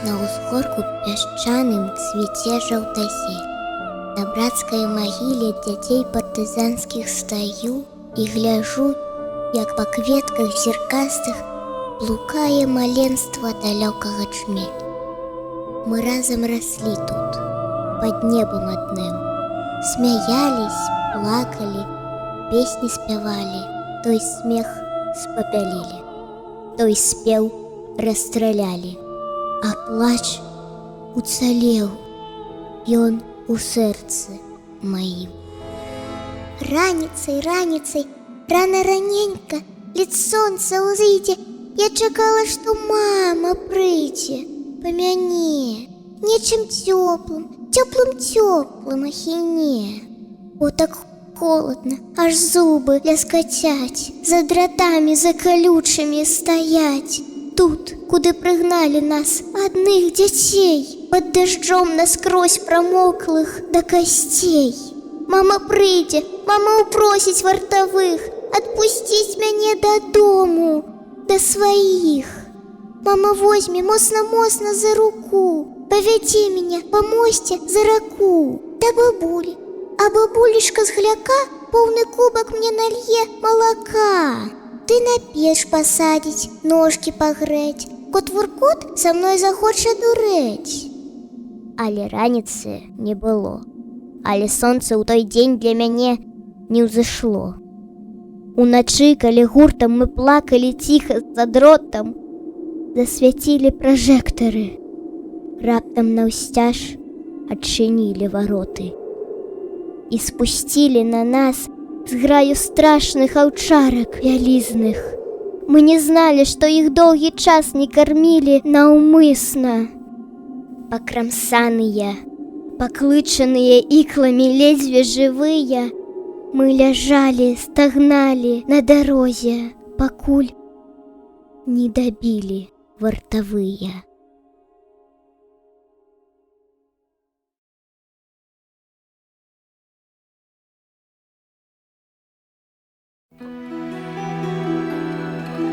На ўзгорку пясчаным цвіце жаўтазель. На брацкай магіле дзяцей партызанскіх стаю і гляджу, як па кветках зіркастых блукае маленства далёкага чмель. Мы разам раслі тут, пад небам адным. Смяялись, плакалі, песні спявалі, той смех спапялілі, той спеў расстралялі, а плач уцалеў, ён у сэрцы маім. Раніцай, рана раненька, лет сонца ўзыдзе, я чакала, што мама прыйдзе па мяне, нечым цёплым ахіне. О, так холодна, аж зубы ляскацяць, за дратамі закалючымі стаяць. Тут, куды прыгналі нас, адных дзяцей, пад дажджом наскрозь прамоклых да касцей. Мама прыйдзе, мама ўпросіць вартавых адпусціць мяне дадому, да сваіх. Мама возьме моцна-моцна за руку, павядзе мяне па мосце за раку да бабулі, а бабулечка з гляка поўны кубак мне налье малака. Ты на печ пасадзіць, ножкі пагрэць, кот-вуркот са мной захоча дурэць. Але раніцы не было, але сонца ў той дзень для мяне не ўзышло. Уначы, калі гуртам мы плакалі ціха за дротам, засвяцілі пражэктары. Раптам наўсцяж адчынілі вароты і спусцілі на нас зграю страшных аўчарак вялізных. Мы не зналі, што іх доўгі час не кармілі наўмысна. Пакрамсаныя, паклычаныя ікламі ледзьве жывыя, мы ляжалі, стагналі на дарозе, пакуль не дабілі вартавыя.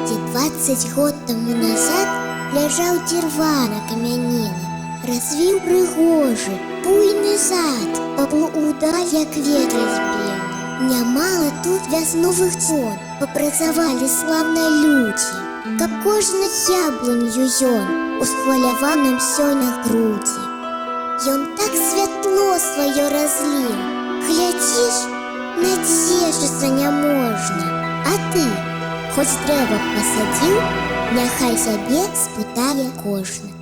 Дзе 20 год таму назад ляжаў дзірвана камянелы, развіў прыгожы, буйны зад, паплыў удаль, як ветра збег. Нямала тут вясновых дзён папрацавалі славныя людзі, каб кожны яблынью ён усхваляваў нам сёння грудзі. Ён так святло сваё разліў, глядзіш, нацешыцца няможна. А ты хоць дрэва пасадзіў, няхай сябе спытае кожны.